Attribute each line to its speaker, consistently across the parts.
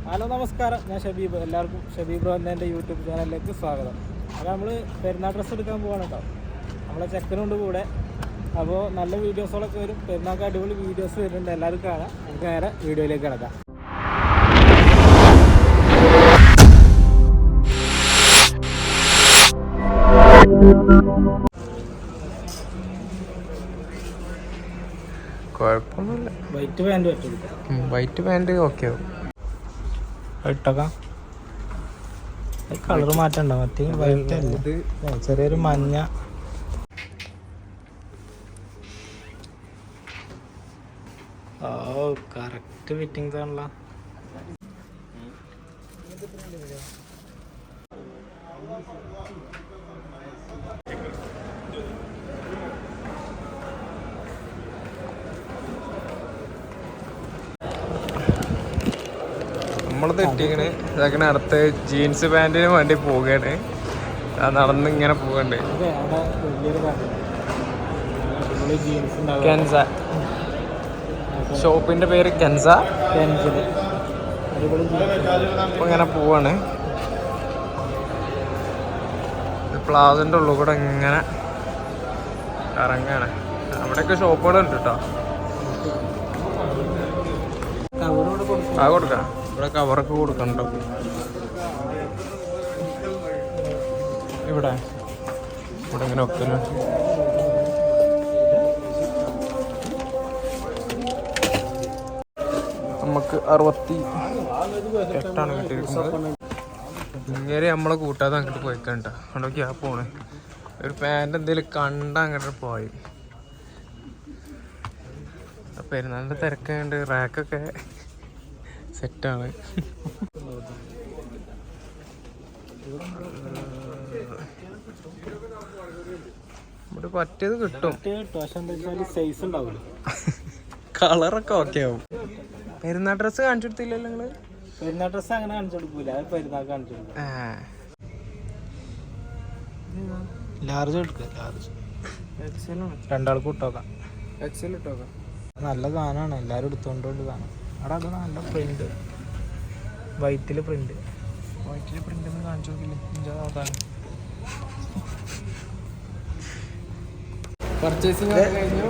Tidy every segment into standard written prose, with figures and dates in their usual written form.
Speaker 1: Hello നമസ്കാരം, ഞാൻ ഷബീബ്. എല്ലാവർക്കും ഷബീബ് ബ്രോ എൻ്റെ യൂട്യൂബ് ചാനലിലേക്ക് സ്വാഗതം. അപ്പോൾ നമ്മൾ പെരുന്നാൾ ഡ്രസ്സ് എടുക്കാൻ പോവാണ് കേട്ടോ. നമ്മളെ ചെക്കനുണ്ട് കൂടെ. അപ്പോൾ നല്ല വീഡിയോസുകളൊക്കെ വരും. പെരുന്നാൾക്ക് അടിപൊളി വീഡിയോസ് വരുന്നുണ്ട്, എല്ലാവരും കാണാം. നമുക്ക് നേരെ വീഡിയോയിലേക്ക് കിടക്കാം.
Speaker 2: കുഴപ്പമൊന്നുമില്ല.
Speaker 1: വൈറ്റ് പാൻറ് പറ്റും.
Speaker 2: വൈറ്റ് പാൻറ് ഓക്കെ ആവും.
Speaker 1: ഇട്ടേക്കാം. കളർ മാറ്റണ്ടോ? മറ്റേ വൈറ്റ് അല്ല, ചെറിയൊരു മഞ്ഞ. ഓ കറക്റ്റ് ഫിറ്റിങ്സ് ആണല്ലോ.
Speaker 2: നമ്മൾ തെറ്റിക്കണ് ഇതാക്കണ അടുത്ത് ജീൻസ് പാൻറ്റിന് വേണ്ടി പോവുകയാണ്. നടന്ന് ഇങ്ങനെ പോകണ്ടേ. കെൻസ ഷോപ്പിന്റെ പേര് കെൻസ. അപ്പൊ ഇങ്ങനെ പോവാണ്. പ്ലാസിന്റെ ഉള്ളിൽ കൂടെ ഇങ്ങനെ ഇറങ്ങാണ്. അവിടെയൊക്കെ ഷോപ്പുകളുണ്ട് കേട്ടോ. ആ കൊടുക്കാം. ഇവിടെ കവറൊക്കെ കൊടുക്കണ്ടോ? ഇവിടെ ഇങ്ങനെ വെക്കുന്നു. നമുക്ക് 68 കിട്ടിയിരിക്കുന്നത്. ഇങ്ങനെ നമ്മളെ കൂട്ടാതെ അങ്ങോട്ട് പോയിക്കണ്ട. അവിടെ ഗ്യാപ്പ് പോണേ. ഒരു പാൻറ് എന്തെങ്കിലും കണ്ട അങ്ങോട്ട് പോയി. പെരുന്നാളിൻ്റെ തിരക്കുണ്ട്. റാക്കൊക്കെ സെറ്റാണ്. ഇവിടെ പറ്റിയത് കിട്ടും. കളറൊക്കെ ഓക്കെ ആവും. പെരുന്നാൾ ഡ്രസ്സ് കാണിച്ചു കൊടുത്തില്ലല്ലോ നിങ്ങള്?
Speaker 1: പെരുന്നാൾ ഡ്രസ്സ് അങ്ങനെ കാണിച്ചു കൊടുക്കൂല, അത് പെരുന്നാൾ കാണിച്ചു കൊടുക്കും. ലാർജ് എടുക്കുക. ലാർജ് രണ്ടാൾക്ക് ഇട്ടോക്കാം.
Speaker 2: എക്സൽ ഇട്ടോക്കാം.
Speaker 1: നല്ല സാധനമാണ്, എല്ലാവരും എടുത്തോണ്ട് സാധനം. അവിടെ അത് നല്ല പ്രിന്റ്, വൈറ്റില് പ്രിന്റ്.
Speaker 2: വൈറ്റില് പ്രിന്റ് ഒന്നും കാണിച്ചു നോക്കില്ല. പർച്ചേസിംഗ് കഴിഞ്ഞു.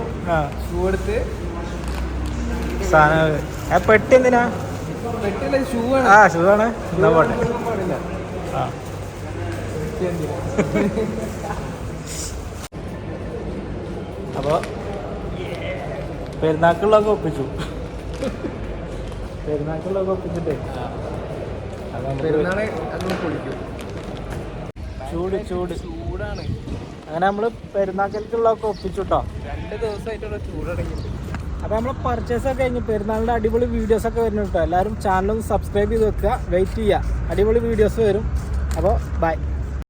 Speaker 2: ഷൂ എടുത്ത്
Speaker 1: സാധനം പെട്ടി എന്തിനാ?
Speaker 2: പെട്ടില്ല, ഷൂ ആണ്.
Speaker 1: ഷൂ ആണ്. എന്നാ പോട്ടെ. അപ്പോൾ പെരുന്നാക്കുള്ളതൊക്കെ ഒപ്പിച്ചു. പെരുന്നാക്കുള്ളതൊക്കെ ഒപ്പിച്ചിട്ടേ
Speaker 2: പെരുന്നാളെ അതൊന്ന് പൊളിക്കും.
Speaker 1: ചൂടാണ്. അങ്ങനെ നമ്മൾ പെരുന്നാക്കൽക്കുള്ളതൊക്കെ ഒപ്പിച്ചു കേട്ടോ.
Speaker 2: 2 ദിവസമായിട്ടുള്ള ചൂടടങ്ങിയിട്ട്.
Speaker 1: അപ്പോൾ നമ്മൾ പർച്ചേസൊക്കെ കഴിഞ്ഞ് പെരുന്നാളിൻ്റെ അടിപൊളി വീഡിയോസൊക്കെ വരുന്നുണ്ട് കേട്ടോ. എല്ലാവരും ചാനലൊന്ന് സബ്സ്ക്രൈബ് ചെയ്ത് വെക്കുക. വെയിറ്റ് ചെയ്യുക, അടിപൊളി വീഡിയോസ് വരും. അപ്പോൾ ബൈ.